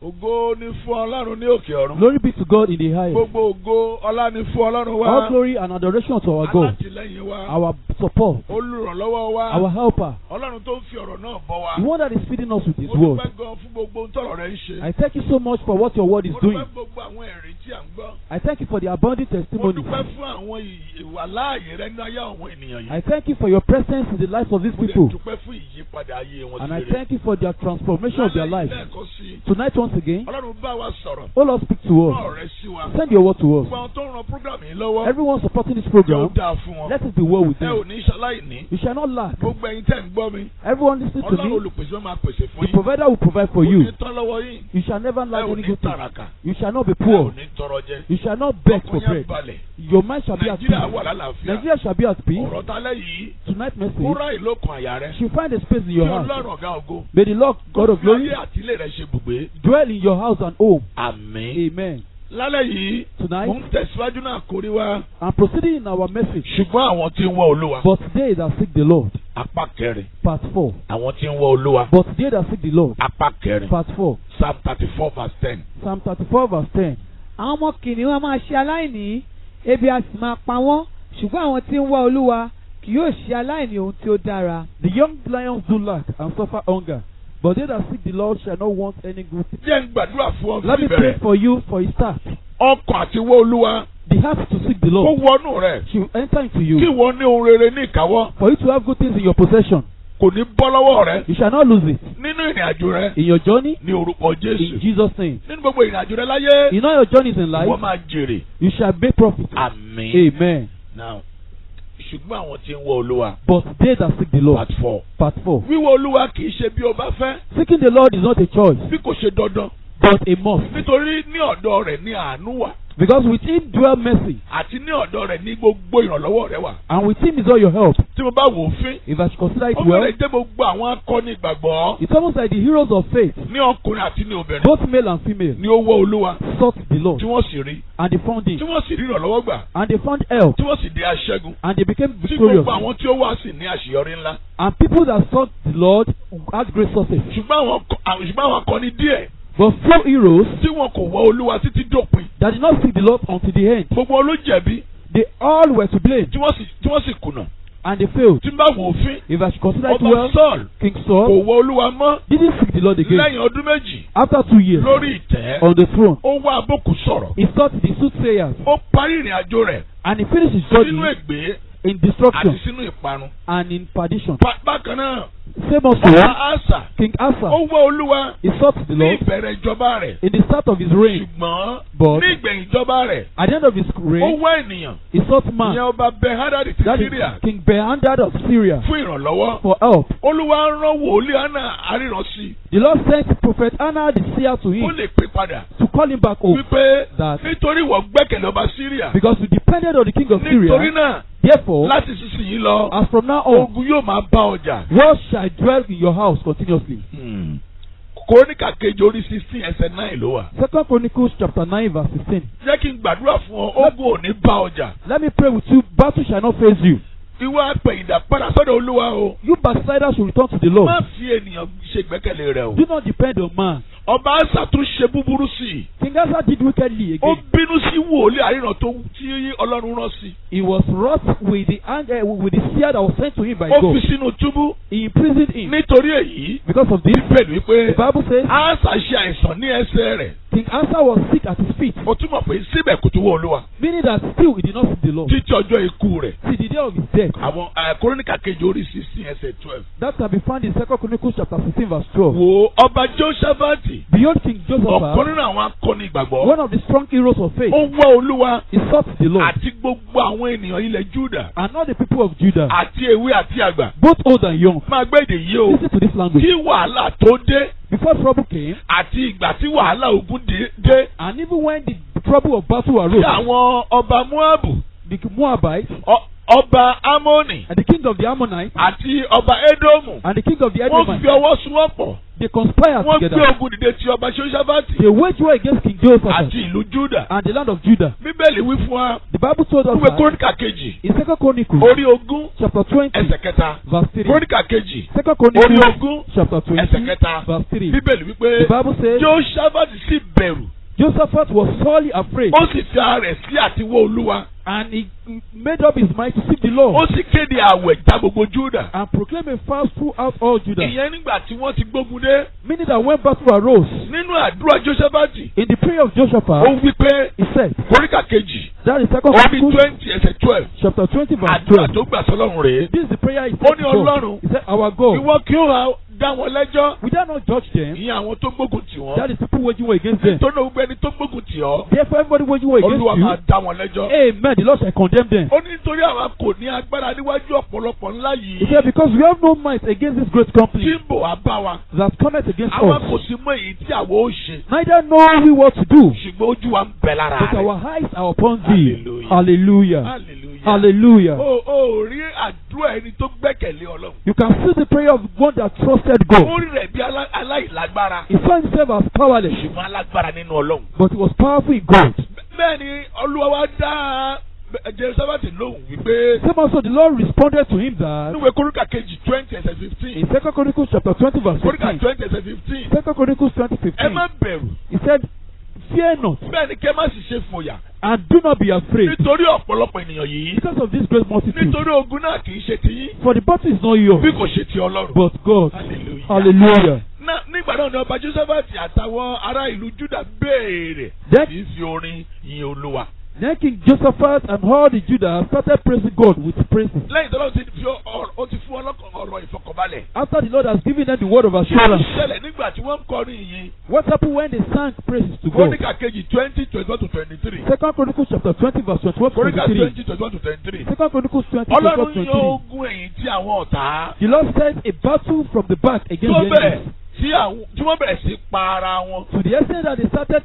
Ògo ni fún Ọlọ́run ní òkè ọ̀run. Glory be to God in the highest. Gbogbo ògo ọlá ni fún Ọlọ́run wa. All glory and adoration to our God, Alátìlẹ́yìn wa. our support, Olùrànlọ́wọ́ wa. our helper, Ọlọ́run tó ń fi ọ̀rọ̀ náà bọ́ wa. the one that is feeding us with His Mo word. dúpẹ́ gan fún gbogbo ntọ́rọ̀ rẹ̀ ń ṣe. I thank you so much for what your word is Mo doing. dúpẹ́ gbogbo àwọn ẹ̀rí tí à ń gbọ́. I thank you for the abundant Mo testimony. dúpẹ́ fún àwọn ìwàláàyè rẹ ní ayé àwọn ènìyàn yìí. I thank you for your presence in the lives of these Mo dẹ̀ people. dúpẹ́ fún ìyípadà ayé wọn And I sí rere. thank you for their transformation of their lives. Lẹ́ẹ̀kan sí i. Tonight, once again, Ọlọ́run bá wa sọ̀rọ̀. oh Lord, speak to Rán us. ọ̀rẹ́ sí wa. Send your word to us. Gbogbo àwọn tó ń ran program yìí lọ́wọ́. Everyone supporting this Yóò program, dáa fún wọn. let it be well with Ẹ ò them. ní ṣaláìní. You shall not lack. Gbogbo ẹ̀yin tẹ́ ń gbọ́ mi. Everyone listening to Ọlọ́run me, olùpèsè wọn máa pèsè fún the yín. provider will provide for Kò you. ní tán lọ́wọ́ yín. You shall never Ẹ lack ò any ní good thing. tàràkà. You shall not be Ẹ ò poor. ní tọrọ jẹ. You shall not beg for Ọkàn yẹn bread. balẹ̀. Your mind shall be at Nàìjíríà peace. wà lálàáfíà. Nigeria shall be at peace. Ọ̀rọ̀ talẹ́ yìí. Tonight's Kó message ráyè lókun àyà rẹ. should find a space in your Kí heart. Ọlọ́run ọ̀gá ògo. May the Lord God of glory Ayé àti ilé rẹ ṣe bùgbé. dwell in your house and home. Àmín. Amen. Lálẹ́ yìí. Tonight, Mo ń tẹ̀síwájú náà kórí wa. I'm proceeding in our message. Ṣùgbọ́n àwọn tí ń wá Olúwa. But they that seek the Lord, Apá kẹrin. part 4. Àwọn tí ń wá Olúwa. But they that seek the Lord, Apá kẹrin. part 4. Psalm 34 verse 10. Psalm 34 verse 10. Àwọn ọmọ kìnìún a máa ṣe aláìní, ebi a sì máa pa wọ́n, ṣùgbọ́n àwọn tí ń wá Olúwa kì yóò ṣe aláìní ohun tí ó dára. The young lions do lack and suffer hunger, but they that seek the Lord shall not want any good thing. Jẹ́ ń gbàdúrà fún ọ Let fún me pray ìbẹ̀rẹ̀. for you for a start. Ọkàn àti wá Olúwa. The heart to seek the Kó Lord wọnú rẹ̀. should enter into Kí you. wọ́n ní ohun rere ní ìkáwọ́. For you to have good things in your possession, Kò ní bọ́ lọ́wọ́ rẹ. you shall not lose it. Nínú ìrìn àjò rẹ. In your journey, Ní orúkọ in Jésù. Jesus' name. Nínú gbogbo ìrìn àjò rẹ láyé. In all your journeys in life, Wọ́n máa jèrè. you shall make profit. Àmín. Amen. Now, ṣùgbọ́n àwọn tí ń wá Olúwa. But they that seek the Lord, Part 4. part 4. Wíwá Olúwa kì í ṣe bí o bá fẹ́. Seeking the Lord is not a choice, Bí kò ṣe dandan. but a must. Nítorí ní ọ̀dọ̀ rẹ̀ ní àánú wà. Because with Him dwell mercy, Àti ní ọ̀dọ̀ rẹ̀ ní gbogbo ìrànlọ́wọ́ rẹ wà. and with Him is all your help. Tí mo bá wò ó fín. If I should consider it Ó well, bẹ̀rẹ̀ jẹ́ gbogbo àwọn akọni ìgbàgbọ́. it's almost like the heroes of faith, Ní ọkùnrin àti ní obìnrin. both male and female, Ní ó wá Olúwa. sought the Lord, Tí wọ́n sì rí. and they found Tí Him, wọ́n sì rí ìrànlọ́wọ́ gbà. and they found help, Tí wọ́n sì di aṣẹ́gun. and they became Tí victorious. gbogbo àwọn tí ó wá sì ní àṣeyọrí ńlá. And people that sought the Lord had great success. Ṣùgbọ́n àwọn akọni díẹ̀ But few heroes tí wọn kò wá Olúwa títí dópin. that did not seek the Lord until the end, Gbogbo wọn ló jẹ̀bi they all were to blame, tí wọ́n sì kùnà. and they failed. Tí n bá wò ó fín. If I should consider it Ọba well, Sọ́ọ̀lù King kò Saul wá Olúwa mọ́. didn't seek the Lord again. Lẹ́yìn ọdún méjì After 2 years lórí ìtẹ́. on the throne, Ó wá abókù sọ̀rọ̀. he sought the soothsayers, Ó parí ìrìn àjò rẹ̀ and he finished his sínú journey ègbé in àti destruction sínú ìparun. and in perdition. Bákan náà, Same also, ọba Asa King Asa, ó wá Olúwa he sought the ní Lord ìbẹ̀rẹ̀ ìjọba rẹ̀. in the start of his reign, Ṣùgbọ́n but ní ìgbẹ̀yìn ìjọba rẹ̀, at the end of his ó reign, wá ènìyàn. he sought man, Ìyẹn ọba Ben-Hadad ti that is Syria King Ben-Hadad of Syria, fún ìrànlọ́wọ́. for help. Olúwa rán wòlíì Hánà aríran sí The Lord sent prophet Anna the seer to i. Ó him lè pè padà. to call him back home, Wípé that nítorí ìwọ gbẹ́kẹ̀lé ọba Syria. because you depended on the king of Nítorí Syria, náà therefore, láti sísìnyí lọ, as from now on, ogun yóò máa bá ọjà. war shall dwell in your house continuously. Kóríkà kejì orí 16 ẹsẹ̀ 9 ló wà. 2 Chronicles chapter 9 verse 16. Jẹ́ kí n gbàdúrà fún ọ, ogun ò ní bá ọjà. Let me pray with you, battle shall not face you. Ìwọ apẹ̀yìndà padà sọ́dọ̀ Olúwa o. You backsliders should return to the Lord. Má fi ènìyàn ṣe ìgbẹ́kẹ̀lé rẹ o. Do not depend on man. Ọba Asa tún ṣe búburú sí i. King Asa did wickedly Ó again. bínú sí wòlíì àríran tí Ọlọ́run rán sí. He was wroth with the anger, with the seer that was sent to him by Ó God. fi sínú túbú. He imprisoned him. Nítorí èyí, Because of this, Bíbélì wípé the Bible says Asa ṣe àìsàn ní ẹsẹ̀ rẹ̀. King Asa was sick at his feet, Ó túmọ̀ pé síbẹ̀ kò tún wọ Olúwa. meaning that still he did not seek the Lord. Títí ọjọ́ ikú rẹ̀. See the day of his death. Àwọn Kóríkà kejì orí 16 ẹsẹ̀ 12. That can be found in 2 Chronicles chapter 16 verse 12. Wo ọba Jóṣáfátì. Beyond King Ọ̀kan Josaphat, nínú àwọn akọni ìgbàgbọ́. one of the strong heroes of faith, Ó wá Olúwa he sought the Lord, àti gbogbo àwọn ènìyàn ilẹ̀ Júdà. and not the people of Judah, Àti èwe àti àgbà. both old and young. Máa gbé èdè yìí o. Listen to this language. Kí wàhálà tó dé Before trouble came, àti ìgbà tí wàhálà ogun dé. and even when the trouble of battle Tí arose, àwọn ọba Móábù. the Moabites, ọba Amoni and the king of the Ammonites àti ọba Edomu and the king of the wọ́n fi Edomites, ọwọ́ sowọ́pọ̀. they conspired Wọ́n gbé together. ogun dìde ti ọba Ṣóṣáfátì They waged war against King Jehoshaphat àti ìlú Júdà. and the land of Judah. Bíbélì wí fún wa The Bible told us ìwé that Kóríkà kejì in 2 Chronicles orí ogún chapter 20 ẹsẹ̀ kẹta. verse 3. Kóríkà kejì 2 orí Chronicles ogún chapter 20 ẹsẹ̀ kẹta. verse 3. Bíbélì The wípé Bible says Jóṣáfátì sì bẹ̀rù Josaphat was sorely afraid ó sì fi ara rẹ̀ sí àtiwọ́ Olúwa. and he made up his mind to seek the Lord Ó sì kéde àwẹ̀ já gbogbo Júdà. and proclaim a fast throughout all Judah. Ìyẹn nígbà tí wọ́n ti gbógun dé. Meaning that when battle arose, Nínú àdúrà Jóṣáfátì in the prayer of ó Jehoshaphat, wí pé he said, Kóríkà kejì that is 2 orí Chronicles 20 ẹsẹ̀ 12 chapter 20 verse àdúrà 12. tó gbà sọ́lọ́run rèé. This is the prayer he Ó said ní to God. Ọlọ́run, He said, our God, ìwọ kí ó ha dá wọn lẹ́jọ́. we dare not judge them. Ìyẹn àwọn tó gbógun tì wọ́n. That is people waging war against them. Nítorí gbogbo ẹni tó gbógun tì ọ́. Therefore, everybody waging war against Olúwa máa you. dá wọn lẹ́jọ́. Amen. The Lord shall condemn them. Ó ní nítorí àwa kò ní agbára níwájú ọ̀pọ̀lọpọ̀ ńlá He yìí. said, because we have no might against this great Tí company ń bò wá bá wa. that cometh against Àwa us, kò sì mọ èyí tí àwa ó ṣe. neither know we what to do, Ṣùgbọ́n ojú wa ń bẹ lára but rẹ̀. our eyes are upon thee. Hallelujah. Hallelujah. Hallelujah. Hallelujah. O rí àdúrà ẹni tó gbẹ́kẹ̀lé Ọlọ́run. You can see the prayer of one that trusted God. Ó rí rẹ̀ bí aláìlágbára. He saw himself as powerless, Ṣùgbọ́n alágbára nínú Ọlọ́run. but he was powerful in God. Bẹ́ẹ̀ ni Olúwa wa dá Jehoṣáfátì lóhùn wípé Same also the Lord responded to him that níwèé Kóríkà kejì 20 ẹsẹ̀ in 15. 2 Chronicles chapter 20 verse Kóríkà 15. 20 ẹsẹ̀ 15. 2 Chronicles 20 Ẹ má 15. bẹ̀rù. He said, fear not Bẹ́ẹ̀ ni kẹ́ má sì ṣe fòyà. and do not be afraid Nítorí ọ̀pọ̀lọpọ̀ ènìyàn yìí. because of this great multitude. Nítorí ogun náà kì í ṣe tiyín. For the battle is not yours, Bí kò ṣe ti Ọlọ́run. but God. Hallelujah. Hallelujah. Nígbà náà ni ọba Jóṣáfátì àtàwọn ará ìlú Júdà béèrè. Then, Kì í fi orin yin Olúwa. then King Jehoshaphat and all the Judah started praising God with praises. Lẹ́yìn tó lọ́wọ́ ó ti fún ọlọ́kàn ọ̀rọ̀ ìfọkànbalẹ̀. After the Lord has given them the word of Kí ló assurance, ṣẹlẹ̀ nígbà tí wọ́n ń kọrin yìí? what happened when they sang praises to God? Kóríkà kejì 20 21 to 23. 2 Chronicles chapter 20 verse 21 to Kóríkà 23. 20 21 to 23. 2 Chronicles 20 21 to Ọlọ́run 23. yóò ogun ẹ̀yìn tí àwọn ọ̀tá. The Lord sent a battle from the back against Tó the bẹ̀rẹ̀ enemies, tí wọ́n bẹ̀rẹ̀ sí pa ara wọn. to the extent that they started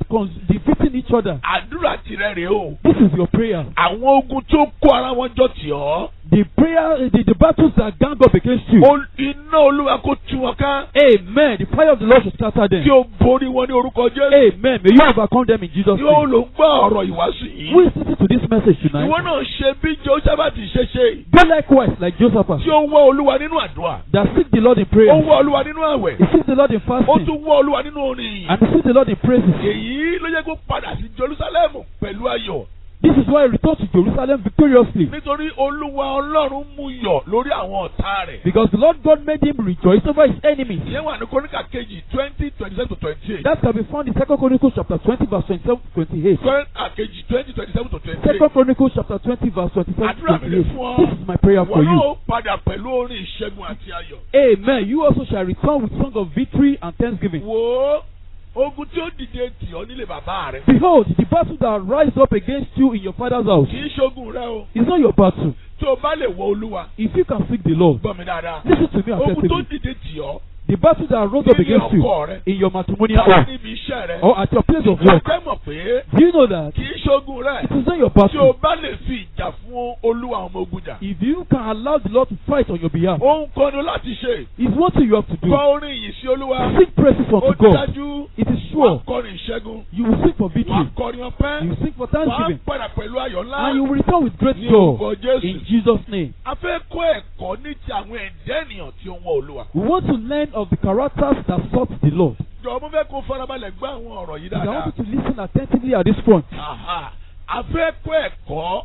defeating each other. Àdúrà tirẹ̀ rèé o. This is your prayer. Àwọn ogun tó kó ara wọn jọ tì ọ́. The prayer, the battles that gang up against you. Iná Olúwa kó tú wọn ká. Amen. The fire of the Lord should scatter them. Kí o borí wọn ní orúkọ Jésù. Amen. May you overcome them in Jesus' Yóò name. ló ń gbọ́ ọ̀rọ̀ ìwàásù Who yìí. is listening to this message Ìwọ tonight? náà ṣe bí Jóṣáfátì ṣe ṣe. Do likewise like Josaphat, Tí ó wọ́ Olúwa nínú àdúrà. that seek the Lord in Ó prayer. wọ́ Olúwa nínú àwẹ̀. He seek the Lord in Ó fasting. tún wọ́ Olúwa nínú orin. And he seek the Lord in praises. Èyí ló yẹ kó padà sí Jerúsálẹ́mù pẹ̀lú ayọ̀. This is why he returned to Jerusalem victoriously. Nítorí Olúwa Ọlọ́run mú yọ̀ lórí àwọn ọ̀tá rẹ̀. Because the Lord God made him rejoice over his enemies. Ìyẹn wà ní Kóríkà kejì 20 27 to 28. That can be found in 2 Chronicles chapter 20 verse 27 to 28. Kóríkà kejì 20 27 to 28. 2 Chronicles chapter 20 verse 27 to Àdúrà mi lè 28. fún ọ. This is my prayer for Wọ́n you. náà padà pẹ̀lú orin ìṣẹ́gun àti ayọ̀. Amen. You also shall return with song of victory and thanksgiving. Wò ó, ogun tí ó dìde tì ọ́ nílé bàbá rẹ̀. Behold, the battle that rise up against you in your father's house Kì í ṣogun rẹ o. is not your battle. Tí o bá lè wọ Olúwa. If you can seek the Lord, Gbọ́ mi dáadáa. listen to me Ogun tó attentively. dìde tì ọ́. The battle that rose up Nílé against you ọkọ rẹ. in your matrimonial Tàbí home níbi iṣẹ́ rẹ. or at your place of Ìjọ work, fẹ́ mọ̀ pé do you know that kì í ṣogun rẹ. it is not your Tí o battle? bá lè fi ìjà fún Olúwa àwọn ọmọ ogun jà. If you can allow the Lord to fight on your behalf, Òun kọ́ ni láti ṣe. it's one thing you have to do. Kọ orin yìí sí Olúwa. Sing praises Ó unto God. dájú. It is Wà á sure kọrin ìṣẹ́gun. you will sing for Wà á victory. kọrin ọpẹ́. You will sing for Wà á thanksgiving. padà pẹ̀lú ayọ̀ ńlá. And you will return with great Ní joy orúkọ in Jésù. Jesus' name. A fẹ́ kọ́ ẹ̀kọ́ ní ti àwọn ẹ̀dá ènìyàn tí ó ń wọ Olúwa. We want to learn of the characters that sought the Lord. Jọ̀ọ́ mo fẹ́ kó farabalẹ̀ gbọ́ àwọn ọ̀rọ̀ yìí I dáadáa. want you to listen attentively at this point. Aha. A fẹ́ kọ́ ẹ̀kọ́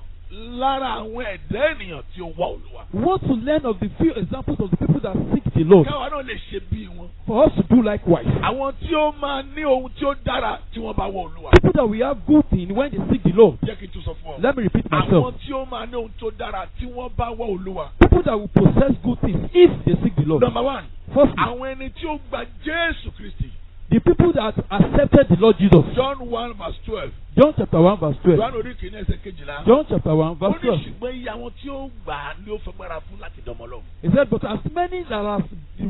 lára àwọn ẹ̀dá ènìyàn tí ó ń wọ Olúwa. We want to learn of the few examples of the people that seek the Lord Káwa náà lè ṣe bí wọn. for us to do likewise. Àwọn tí ó máa ní ohun tí ó dára tí wọ́n bá wọ Olúwa. People that we have good in when they seek the Lord. Jẹ́ kí n tún sọ fún ọ. Let me repeat Àwọn myself. tí ó máa ní ohun tó dára tí wọ́n bá wọ Olúwa. People that will possess good things if they seek the Lord. Number one, Firstly, àwọn ẹni tí ó gba Jésù Kristi. the people that accepted the Lord Jesus. John 1 verse 12. John chapter 1 verse 12. John orí kìíní ẹsẹ̀ kejìlá. John chapter 1 Ó verse ní 12. ṣùgbọ́n iye àwọn tí ó gbà á ni ó fẹ́ gbára fún láti dọmọ Ọlọ́run. He said, but as many that have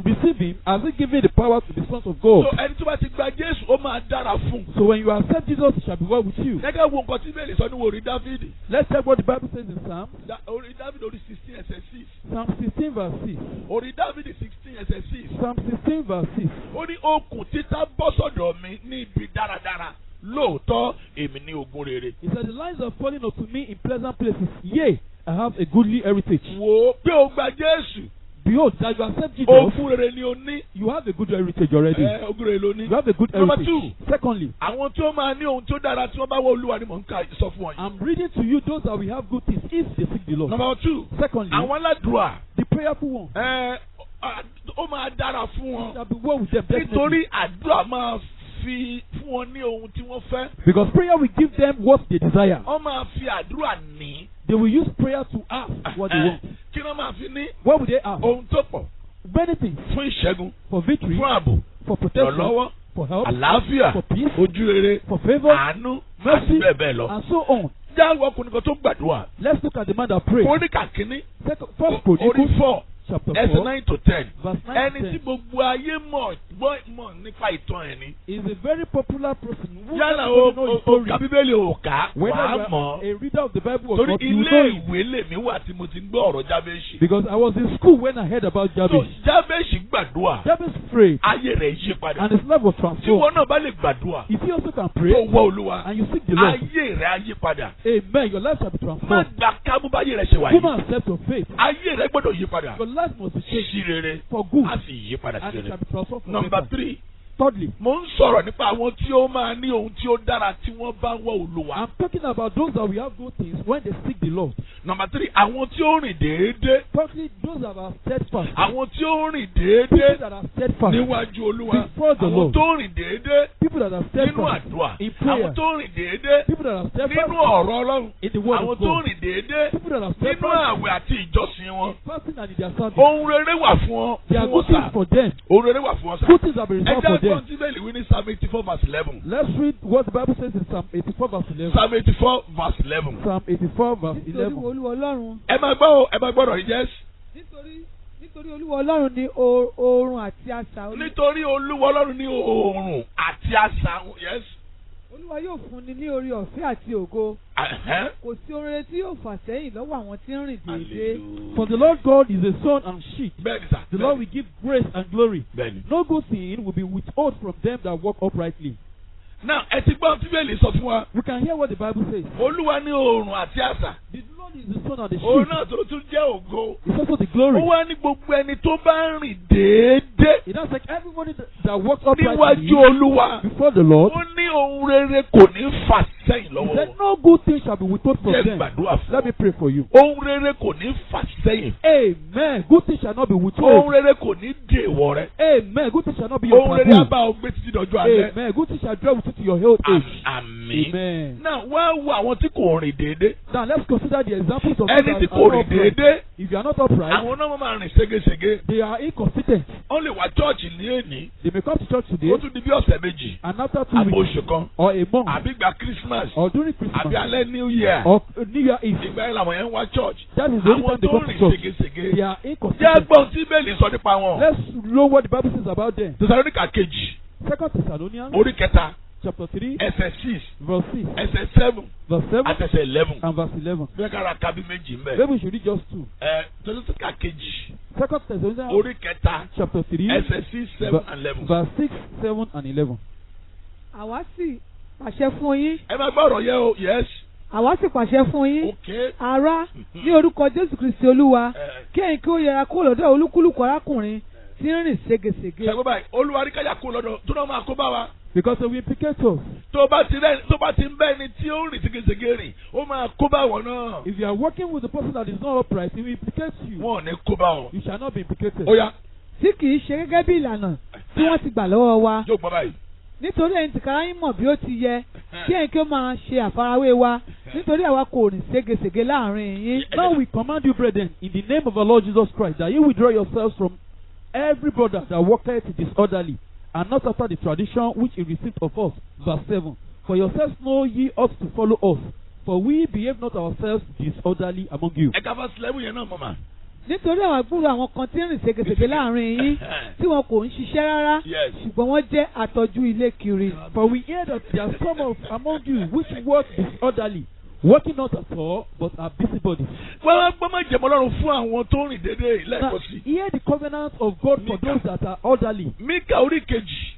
received him, has he given the power to be sons of So God. ẹni tó bá ti gba Jésù ó máa dára dára fún. So when you accept Jesus, it shall be well with you. Gẹ́gẹ́ wo nǹkan tí bẹ́ẹ̀ lè sọ ní orí Dáfídì. Let's check what the Bible says in Psalm. Orí Dáfídì orí 16 ẹsẹ̀ 6. Psalm 16 verse 6. Orí Dáfídì 16 ẹsẹ̀ 6. Psalm 16 verse 6. Ó ní okùn títà bọ́ sọ́dọ̀ mi ní ibi dáradára. Lóòótọ́ èmi ní ogún rere. He said, the lines are falling unto me in pleasant places. Yea, I have a goodly heritage. Wò ó pé o gba Jésù. Behold, that you accept Jesus, Ogún rere ni o ní. you have a good heritage already. Ogún rere ló ní. You have a good Number heritage. 2. Secondly, Àwọn tí ó máa ní ohun tí ó dára tí wọ́n bá wọ Olúwa ni mò ń kà sọ fún wọn yìí. I'm reading to you those that will have good things if they seek the Lord. Number 2. Secondly, Àwọn aládùúrà. the prayerful one Ó máa dára fún wọn. shall be well with them Nítorí definitely. àdúrà máa fi fún wọn ní ohun tí wọ́n fẹ́. Because prayer will give them what they desire. Wọ́n máa fi àdúrà ní. They will use prayer to ask what they want. Kí ló máa fi ní? What will they ask? Ohun tó pọ̀. Many things. Fún ìṣẹ́gun. For victory, Fún ààbò. for protection, Ìrànlọ́wọ́. for help, Àlàáfíà. for peace, Ojú rere. for favor, Àánú. Àti mercy, bẹ́ẹ̀ bẹ́ẹ̀ lọ. and so on. Jáwọ́ ọkùnrin kan tó gbàdúrà. Let's look at the man that prayed. Kóríkà kínní. First Orí Chronicles 4. chapter Ẹsẹ̀ 4, 9 to 10. verse 9 Ẹni to tí 10 gbogbo ayé mọ̀ nípa ìtàn ẹ̀ ni. is a very popular person who Yálà everybody know his story. ka Bíbélì ò ká. Whether Wàá you mọ̀. are a reader of the Bible or Torí not, you ilé know it. ìwé lèmi wà tí mo ti ń gbọ́ ọ̀rọ̀ Jábéṣì. Because I was in school when I heard about So Jabez. Jábéṣì gbàdúrà. Jabez prayed Ayé rẹ̀ yí padà. and his life was Tí transformed. wọn náà bá lè gbàdúrà. If you also can Tó pray wọ Olúwa. and you seek the Lord, Ayé rẹ̀ á yí padà. amen, your life shall be Má transformed. gba kámú báyé rẹ̀ ṣe wà Come yìí. and accept your faith. Ayé rẹ̀ gbọ́dọ̀ yí padà. Your life must be changed Sí rere. for good Á sì yí padà and sí it shall rere. be transformed for Number better. 3. Thirdly, Mo ń sọ̀rọ̀ nípa àwọn tí ó máa ní ohun tí ó dára tí wọ́n bá ń wọ Olúwa. I'm talking about those that will have good things when they seek the Lord. Number 3. Àwọn tí ó rìn déédéé. Thirdly, those that are steadfast. Àwọn tí ó rìn People déédéé that are steadfast. níwájú Olúwa. Before the Àwọn Lord. tó rìn déédéé People that are nínú steadfast àdúrà. in prayer. Àwọn tó rìn déédéé People that are steadfast nínú ọ̀rọ̀ Ọlọ́run. in the word Àwọn of tó God. rìn déédéé People that are nínú steadfast àwẹ̀ àti ìjọsìn wọn. in fasting and in their service. Ohun rere wà fún ọ. There are Fún good wọn things sà. for them. Ohun rere wà fún ọ sà. Good things have been Ẹ reserved jẹ́ for them. gbọ́n tí bẹ́ẹ̀ lè wí ní Psalm 84 verse 11. Let's read what the Bible says in Psalm 84 verse 11. Psalm 84 verse 11. Psalm 84 verse nítorí 11. Olúwa Ọlọ́run Ẹ máa gbọ́ o, ẹ máa gbọ́dọ̀ yìí jẹ́. nítorí Olúwa Ọlọ́run ni oorun àti asà Nítorí Olúwa Ọlọ́run ní oòrùn àti asà. Yes. Olúwa yóò fúnni ní orí ọ̀fẹ́ àti ògo kò sí ohun rere tí yóò fà sẹ́yìn lọ́wọ́ àwọn tí ń rìn déédéé. For the Lord God is a sun and sheet. Bẹ́ẹ̀ni sà. The Lord will give grace and glory. Bẹ́ẹ̀ni. No good thing will be withheld from them that walk uprightly. Now ẹ ti gbọ́ tí bẹ́ẹ̀lì sọ fún wa. We can hear what the Bible says. Olúwa ní oòrùn àti asà. The Lord is the sun and the Òun sheet. náà tó tún jẹ́ ògo. It's also the glory. Ó wá ní gbogbo ẹni tó bá ń rìn déédéé It has like everybody that walks uprightly níwájú Olúwa. before the Lord. Ó ní ohun rere kò ní fà sẹ́yìn He lọ́wọ́ said, wọn. no good thing shall be withheld from Jẹ́ them. gbàdúrà fún Let me ọ. pray for you. Ohun rere kò ní fà sẹ́yìn. Amen. Good thing shall not be Ohun withheld. rere kò ní dè wọ́ rẹ. Amen. Good thing shall not be your Ohun rere á taboo. bá ọ gbé títí dọjọ́ alẹ́. Amen. Good thing shall dwell with you to your old age. Àmín. Amen. Náà wá wo àwọn tí kò rìn déédéé. Now let's consider the examples of Ẹni those tí that kò are rìn not upright. déédéé. If you are not upright, Àwọn náà máa rìn ségesège. they are inconsistent. Wọ́n lè wá chọ́ọ̀chì ní èní. They may come to church today Ó tún di bí ọ̀sẹ̀ méjì. and after 2 Àbò weeks oṣù kan. or a month Àbí gba Christmas. or during Àbí Christmas alẹ́ New Year. or New Year Eve. Ìgbà yẹn làwọn yẹn ń wá church. That is the only Àwọn time they tó come to rìn church. ségesège. They are Jẹ́ inconsistent. gbọ́n tí bẹ́ẹ̀lì sọ nípa wọn. Let's know what the Bible says about them. Tẹ̀sánlónìkà kejì. 2 Thessalonians Orí kẹta. chapter 3 Ẹsẹ̀ 6. verse 6, Ẹsẹ̀ 7. verse 7 Àtẹ̀sẹ̀ 11. and verse 11. Bẹ́ẹ̀ kára kábí méjì ń bẹ̀. Maybe we should read just 2. Tẹ̀sánlónìkà kejì. 2 Thessalonians Orí kẹta. chapter 3 Ẹsẹ̀ 6, 7 and 11. verse 6, 7 and 11. àwa sì pàṣẹ fún yín Ẹ máa gbọ́ ọ̀rọ̀ yẹn o. Yes. àwa sì pàṣẹ fún yín Okay. ará ní orúkọ Jésù Kristi Olúwa kí ẹ̀yin kí ó yẹra kúrò lọ́dọ̀ olúkúlùkù arákùnrin tí ń rìn ségesège. Ṣé báyìí Olúwa ní káyà kó lọ́dọ̀ tó náà máa kó bá wa. Because they will implicate us. Tó bá ti ń bẹ́ ẹni tí ó ń rìn ségesège rìn, ó máa kó bá wọn náà. If you are working with a person that is not upright, he will implicate you. Wọ́n ò ní kó bá wọn. You shall not be implicated. Ó yá. tí kì í ṣe gẹ́gẹ́ bí ìlànà tí wọ́n ti gbà lọ́wọ́ wa Yóò gbọ́ báyìí. nítorí ẹ̀yin tìkára yín mọ̀ bí ó ti yẹ kí ẹ̀yin kí ó máa ṣe àfarawé wa nítorí àwa kò rìn ségesège láàrin yín. Now we command you, brethren, in the name of our Lord Jesus Christ, that you withdraw yourselves from every brother that walketh disorderly, and not after the tradition which he received of us. Verse 7. For yourselves know ye ought to follow us, for we behave not ourselves disorderly among you. Ẹ̀ka fásitì lẹ́wù yẹn náà mọ̀mọ́. nítorí àwọn àgbúrò àwọn kan tí ń rìn ségesège láàrin yín tí wọn kò ń ṣiṣẹ́ rárá Yes. ṣùgbọ́n wọ́n jẹ́ àtọ́jú ilé kiri. For we hear that there are some of among you which work disorderly, working not at all, but are busybodies. Wọ́n máa jẹ̀mọ́ Ọlọ́run fún àwọn tó rìn déédéé Now, lẹ́ẹ̀kan sí. hear the covenant of God for those that are orderly. Míkà orí kejì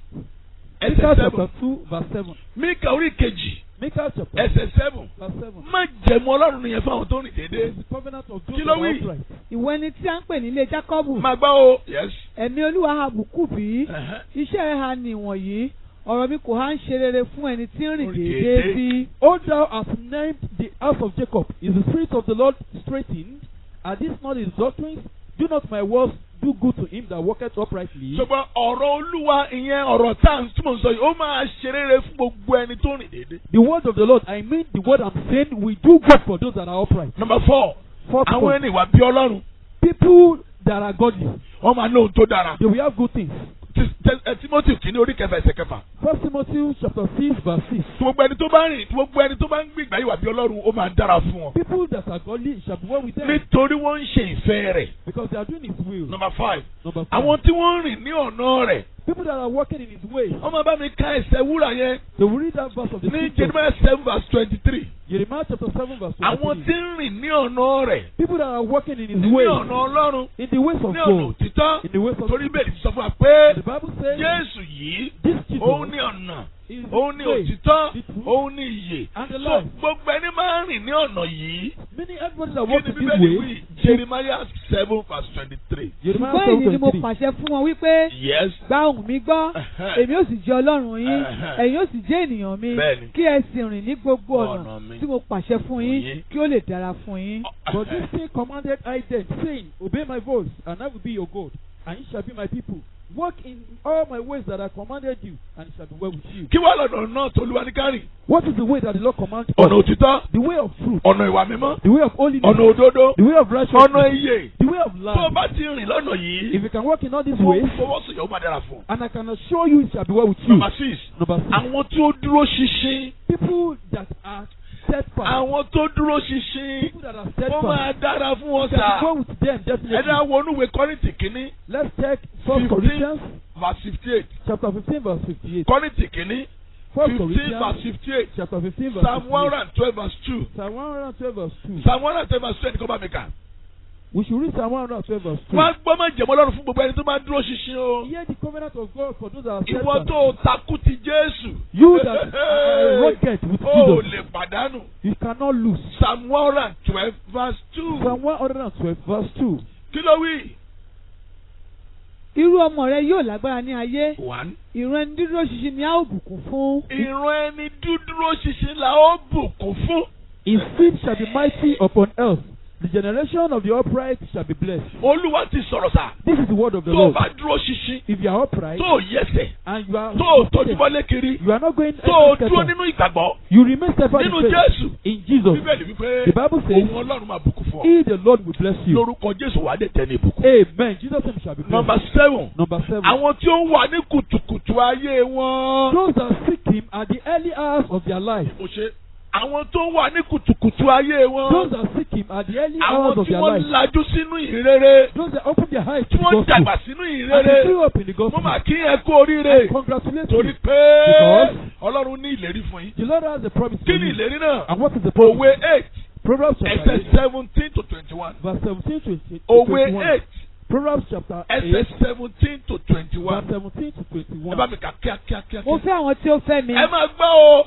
Micah ẹsẹ̀ chapter 7. 2 verse 7. Míkà orí kejì Micah chapter ẹsẹ̀ 7. verse 7. Má jẹ̀mọ́ Ọlọ́run nìyẹn fún àwọn tó rìn déédéé. This is the covenant of those Kí that ló are wí? upright. ìwọ ẹni tí a ń pè nílé Jákọ́bù Máa gbọ́ o. Yes. ẹ̀mí Olúwa ha bùkún bí iṣẹ́ rẹ̀ ha ní ìwọ̀nyí ọ̀rọ̀ mi kò há ń ṣe rere fún ẹni tí ń rìn déédéé bí. O thou hast named the house of Jacob, is the spirit of the Lord straightened? Are these not his doctrines? Do not my words do good to him that walketh uprightly? Ṣùgbọ́n ọ̀rọ̀ Olúwa ìyẹn ọ̀rọ̀ tá à ń túmọ̀ sọ yìí, ó máa ṣe rere fún gbogbo ẹni tó rìn déédéé. The word of the Lord, I mean the word I'm saying, we do good for those that are upright. Number 4. Fourth Àwọn point, ẹni ìwà bí Ọlọ́run. people that are godly, Wọ́n máa ní ohun tó dára. they will have good things. Timothy kìíní orí kẹfà ẹsẹ̀ kẹfà. 1 Timothy chapter 6 verse 6. Gbogbo ẹni tó bá rìn, gbogbo ẹni tó bá ń gbé ìgbà ìwà bí Ọlọ́run, ó máa dára fún wọn. People that are godly shall be well with them, Nítorí wọ́n ń ṣe ìfẹ́ rẹ̀. because they are doing his will. Number 5. Number 5. Àwọn tí wọ́n ń rìn ní ọ̀nà rẹ̀. People that are walking in his way, Wọ́n máa bá mi ká ẹsẹ̀ wúrà yẹn they will read that verse of the ní scripture. Jeremiah 7 verse 23. Jeremiah chapter 7 verse Àwọn 23. tí ń rìn ní ọ̀nà rẹ̀. People that are walking in his Ní way, ọ̀nà Ọlọ́run. in the ways of Ní ọ̀nà God, òtítọ́. in the ways of Torí bẹ́ẹ̀ ni sọ fún wa pé the Bible says, Jésù yìí, this òun Jesus ní ọ̀nà, is òun ní the way, òtítọ́, the truth, òun ní ìyè. and the So life. gbogbo ẹni máa ń rìn ní ọ̀nà yìí. Meaning everybody that Kí walks ni in this Bíbélì way, wí? Jeremiah 7 verse 23. Jeremiah ṣùgbọ́n èyí ni mo 7:23. pàṣẹ fún wọn wípé Yes. gba ohùn mi gbọ́ èmi ó sì jẹ́ Ọlọ́run yín ẹ̀yin ó sì jẹ́ ènìyàn mi Bẹ́ẹ̀ni. kí ẹ sì rìn ní gbogbo Ọ̀nà ọ̀nà mi. tí mo pàṣẹ fún yín kí ó lè dára fún yín. But this thing commanded I them, saying, obey my voice, and I will be your God, and ye shall be my people. Walk in all my ways that I commanded you, and it shall be well with you. Kí wá lọ́nà náà tolúwa ní kárìn? What is the way that the Lord commanded Ọ̀nà us? òtítọ́, The way of truth, ọ̀nà ìwà mímọ́, the way of holiness, ọ̀nà òdodo, the way of ọ̀nà righteousness, ìyè. the way of Tó o life. bá ti rìn lọ́nà yìí, If you can walk in all these mo ways, fọwọ́sọ̀yà ó máa dára fún ọ. and I can assure you it shall be well with you. Number 6. Number 6, Àwọn tó dúró ṣinṣin. people that are steadfast, Àwọn tó dúró ṣinṣin. people that are Ó steadfast, máa dára fún wọn it shall be sà. well with them Ẹ definitely. dá wọnúwe Kọ́ríńtì kìíní Let's take 1 15 Corinthians verse 58. chapter 15 verse 58. Kọ́ríńtì kìíní 1 15 Corinthians verse 58. chapter 15 verse Psalm 58. 112 verse 2. Psalm 112 verse 2. Psalm 112 verse 2 ẹni kọ́ bá mi kà. We should read Psalm 112 verse 2. Wọ́n á gbọ́ máa jẹ̀mọ́ Ọlọ́run fún gbogbo ẹni tó máa dúró ṣinṣin o. Hear the covenant of God for those that are Ìwọ steadfast. tó takú ti Jésù. You that are rugged with O Jesus, lè pàdánù. you cannot lose. Psalm 112 verse 2. Psalm 112 verse 2. Kí ló wí? irú ọmọ rẹ yóò lágbára ní ayé 1. ìran ẹni dídúró ṣinṣin ni a ó bùkún fún. Ìran ẹni dúdúró ṣinṣin la ó bùkún fún. His feet shall be mighty upon earth. The generation of the upright shall be blessed. Olúwa ti sọ̀rọ̀ sà. This is the word of the Tó o Lord. bá dúró ṣinṣin, If you are upright tó o yẹsẹ̀, and you are tó o tọ́jú bọ́lé kiri, you are not going tó o to dúró nínú ìgbàgbọ́, you remain steadfast nínú in faith Jésù. in Jesus. Bíbélì wípé The Bible says, òun Ọlọ́run máa bùkún fún ọ. He the Lord will bless you. Lórúkọ Jésù wà á dẹ̀ tẹ́ ní ìbùkún. Amen. Jesus name shall be blessed. Number 7. Number 7. Àwọn tí ó wà ní kùtùkùtù ayé wọn. Those that seek him at the early hours of their life. Ó ṣe. Àwọn tó wà ní kùtùkùtù ayé wọn. Those that seek him at the early hours Àwọn of tí their wọ́n life. lajú sínú ìrere. Those that open their eyes Tí to the wọ́n gospel. dàgbà sínú And ìrere. they grew up in the Mo gospel. máa kí ẹ kú oríire. Congratulate Torí you. pé Because Ọlọ́run ní ìlérí fún yín. the Lord has a promise Kí for ni you. ìlérí náà? And what is the promise? Òwe 8 Proverbs chapter ẹsẹ̀ 8 17 to 21. verse 17 to 21. Òwe 8 Proverbs chapter 8 ẹsẹ̀ 17 to 21. verse 17 to Ẹ bá 21. mi kà kíákíá. mo fẹ́ àwọn tí ó fẹ́ mi. Ẹ máa gbọ́ o.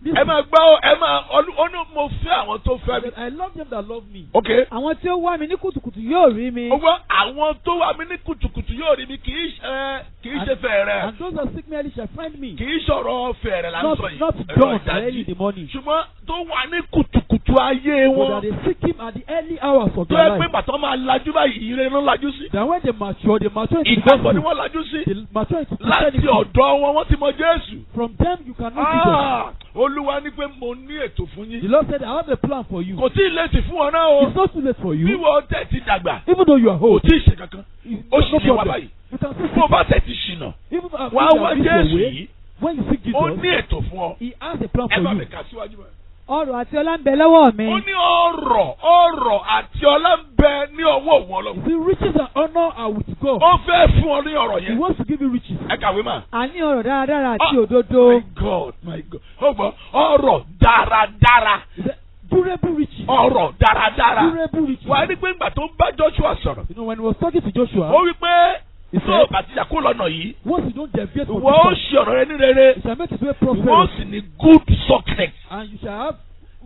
This Ẹ máa gbọ́ o. Ẹ máa ọdún mo fẹ́ àwọn tó fẹ́ mi. I love them that love me. Ok. àwọn tí ó wá mi ní kùtùkùtù yóò rí mi. Ó gbọ́ àwọn tó wà mí ní kùtùkùtù yóò rí mi kì í ṣe fẹ̀rẹ̀. And those that seek me early shall find me. Kì í sọ̀rọ̀ fẹ̀rẹ̀ là ń Not sọ yìí. not Ẹ̀rọ dawn ìdájí. early in the morning. Ṣùgbọ́n tó wà ní kùtùkùtù ayé But wọn. that they seek him at the early hours of Tó their yẹ pé life. bàtọ́ máa lajú báyìí ire ló lajú sí. Then when they mature into the Ìgbàgbọ́ ni gospel. wọ́n lajú sí. They mature into Láti Christianity. ọ̀dọ̀ wọn wọ́n ti mọ Jésù. From them you can know Jesus. Olúwa ní pé mo ní ètò fún The yín. Lord said, I have a plan for you. Kò tí ì létí fún ọ náà o. It's not too late for Bí you. wọ́n tẹ̀ ti dàgbà. Even though you are Kò old, tí ì ṣe kankan. it's Ó no sì ní wa problem. báyìí. You can still Bó o seek bá him. tẹ̀ ti ṣìnà. Even Wàá wá after you Jésù have been yìí. when you seek Ó Jesus, ní ètò fún ọ. he has a plan Ẹ for bá you. mi kà síwájú báyìí. ọrọ̀ àti ọlá ń bẹ lọ́wọ́ mi. Ó ní ọrọ̀ àti ọlá ń bẹ ní ọwọ́ òun You Ọlọ́run. see, riches and honor are with God. Ó fẹ́ fún ọ ní ọrọ̀ He yẹn. wants to give you riches. Ẹ kàwé mà. a ní ọrọ̀ dáradára àti Oh, òdodo. My God. Ó gbọ́ ọrọ̀ dáradára. He said, durable riches. Ọrọ̀ dáradára. Durable riches. Wà á rí pé ńgbà tó ń bá Joshua sọ̀rọ̀. You know, when he was talking to Joshua, Ó wí pé he tó o said, bá ti yàkó lọ́nà yìí, once you don't deviate from ìwọ ó this ṣe ọ̀rọ̀ rẹ ní rere. you shall make his way Ìwọ ó prosperous, sì ní good success. and you shall have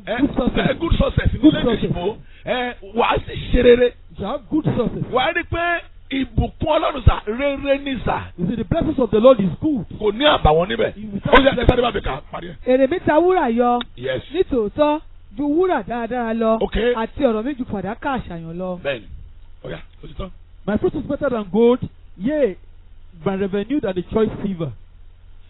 Eh, good success. good success ní Good lédè success. ìbò. Wà á sì ṣe rere. You shall have good success. Wà á rí pé ìbùkún Ọlọ́run sà rere ní sà. You see, the blessings of the Lord is good. Kò ní àbàwọ́n níbẹ̀. Ó yẹ kí sáré bá fi kà á parí ẹ̀. èrè mi ta wúrà yọ. Yes. nítòótọ́ ju wúrà dáradára lọ. Okay. àti ọ̀rọ̀ mi ju fàdákà àṣàyàn lọ. Bẹ́ẹ̀ni. Ó yá, ó ti tán. My fruit is better than gold, yea, my revenue than the choice silver.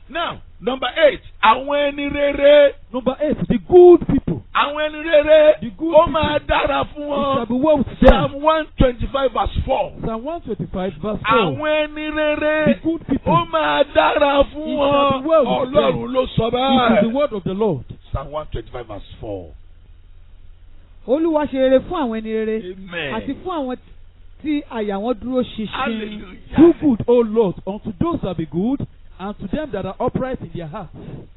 Now, number 8, àwọn ẹni rere. Number 8, the good people. Àwọn ẹni rere. The good Ó people. máa dára fún It shall wọn. be well with them. Psalm 125 verse 4. Psalm 125 verse 4. Àwọn ẹni rere. The good people. Ó máa dára fún It shall wọn. be well with them. Ọlọ́run ló sọ It is the bẹ́ẹ̀. word of the Lord. Psalm 125 verse 4. olúwa ṣe rere fún àwọn ẹni rere. Amen. àti fún àwọn tí àyà wọn dúró ṣinṣin. Hallelujah. Do good, O Lord, unto those that be good, and to them that are upright in their hearts.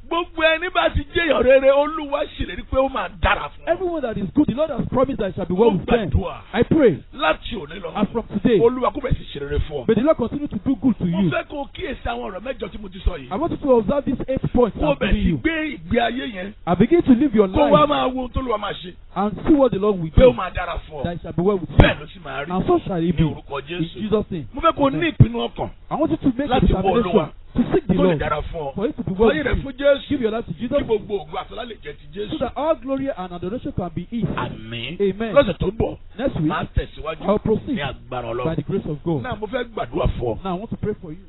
Gbogbo ẹni bá ti jẹ́ èèyàn rere, Olúwa ṣèlérí pé ó máa dára fún wọn. Everyone that is good, the Lord has promised that it shall be well Ó with them. gbàdúrà. I pray, Láti òní lọ. as from today, Olúwa kó bẹ̀rẹ̀ sí ṣe rere fún ọ. may the Lord continue to do good to Mo you. fẹ́ kó o kíyèsí àwọn ọ̀rọ̀ mẹ́jọ tí mo ti sọ yìí. I want you to observe these 8 points Kó o I'm bẹ̀rẹ̀ giving sí you. gbé ìgbé ayé yẹn. And begin to live your Kó o wá life máa wo ohun tó lùwà máa ṣe. and see what the Lord will Pé ó do. máa dára fún ọ. That it shall be well with Bẹ́ẹ̀ you. ló sì máa rí. And so shall it Ní be. orúkọ In Jésù. Jesus' name. Mo fẹ́ kó o ní ìpinnu ọkàn I want you to make a láti wọ Olúwa. determination to seek the tó lè Lord. dára fún ọ. For it to be well Fọyín rẹ̀ with fún you. Jésù. Give your life to Jesus. Kí gbogbo ògùn àtọ́lá lè jẹ́ ti So Jésù. that all glory and adoration can be His. Àmín. Amen. Lọ́sẹ̀ tó ń bọ̀, Next week, máa tẹ̀síwájú I'll proceed ní agbára by Ọlọ́run. the grace of God. Náà mo fẹ́ gbàdúrà fún ọ. Now I want to pray for you.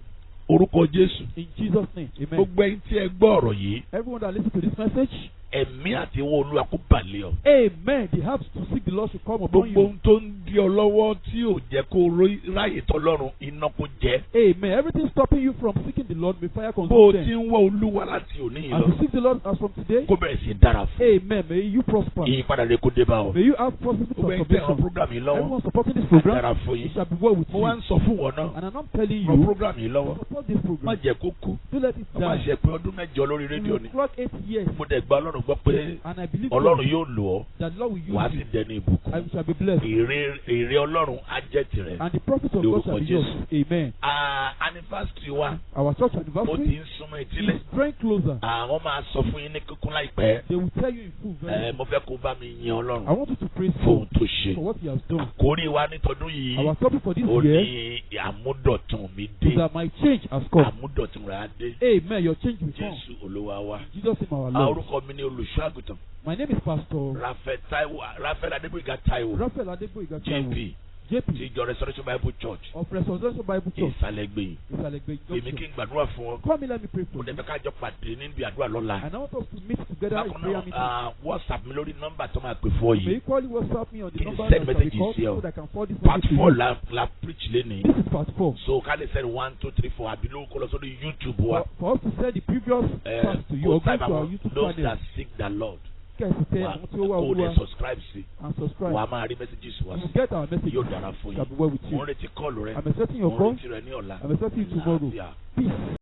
Orúkọ Jésù. In Jesus' name. Amen. Gbogbo ẹni tí ẹ gbọ́ ọ̀rọ̀ yìí, Everyone that listens to this message, ẹ̀mí àti ìwọ Olúwa kó balẹ̀ ọ. amen. The help to seek the Lord should come upon Gbogbo you. ohun tó ń di ọ lọ́wọ́ tí ò jẹ́ kó ráyè tọ́lọ́run iná kó jẹ́. Amen. Everything stopping you from seeking the Lord, may fire Bó o consume ti them. ń wọ Olúwa láti òní yìí As lọ, you seek the Lord as from today, kó bẹ̀rẹ̀ sí dára fún. amen. May you prosper. Ìyípadà rẹ kó dé bá ọ. May you have positive Gbogbo ẹni tẹ́ ẹ ràn transformation. program yìí lọ́wọ́, Everyone supporting this á program, dára fún it yín. shall be well with Mo wá you. ń sọ fún wọn náà, And I'm not telling ràn you, program yìí lọ́wọ́. support this Má program. jẹ́ kó kú. Don't let it Má die. ṣe pé ọdún mẹ́jọ lórí rédíò You ni. clock 8 years, Mo dẹ̀ gba Ọlọ́run gbọ́ pé and I believe Ọlọ́run God, yóò lò ọ́, that the Lord will wàá use sì you, dẹni ìbùkún. and you shall be blessed. Èrè Ọlọ́run á jẹ́ tirẹ̀. And the profit of God shall be yours. Amen. Anniversary wa, Our church ó ti anniversary ń súnmọ́ etílé. is drawing closer. Àwọn máa sọ fún yín ní kíkún láìpẹ́. They will tell you in full very soon. Mo fẹ́ kó bá mi yin I Ọlọ́run want you to praise fún ohun God tó ṣe. for what He has done. Àkórí wa nítọdún yìí, Our topic for this ó year ní àmúdọ̀tun mi dé. is that my change has come. Àmúdọ̀tun rẹ̀ á dé. Amen. Your change will come. Jésù Olúwa wa. In Jesus' name, our Lord. Orúkọ mi ní olùṣọ́ àgùntàn. My name is Pastor Raphael Adébóyèga Táíwò, Raphael Adeboyega Taiwo, JP, ti JP ìjọ Restoration Bible Church, of Resurrection Bible Church. Ìsàlẹ̀gbẹ̀yìn. Isalẹgbe Èmi kí Junction. n gbàdúrà fún ọ. Come in, let me pray Mo for you. dẹ̀ fẹ́ ká jọ pàdé níbi àdúrà lọ́la. And I want us to meet together in Bákan prayer náà, meeting. WhatsApp mi lórí nọ́mbà tó máa pè fún ọ May yìí. you call WhatsApp me on the Can you number send that shall be messages called here? so that I can forward this Part message to 4 you. la preach lénìí. This is part 4. So ká lè send 1, 2, 3, 4 àbí lórúkọ lọ sórí YouTube wa. For us to send the previous part to you or go to our YouTube Those channel. that seek the Lord. Kẹ̀sì tẹ Wà àwọn tí ó wà kó o dẹ̀ olúwa subscribe sí. and subscribe. Wà á máa rí messages wa You will sí. get our message. Yóò dára fún Shall yín. be well with Mo you. ń retí kọ́ọ̀lù rẹ. I'm expecting your Mo ń call. retí rẹ ní ọ̀la. I'm expecting you tomorrow. Àlàáfíà. Peace.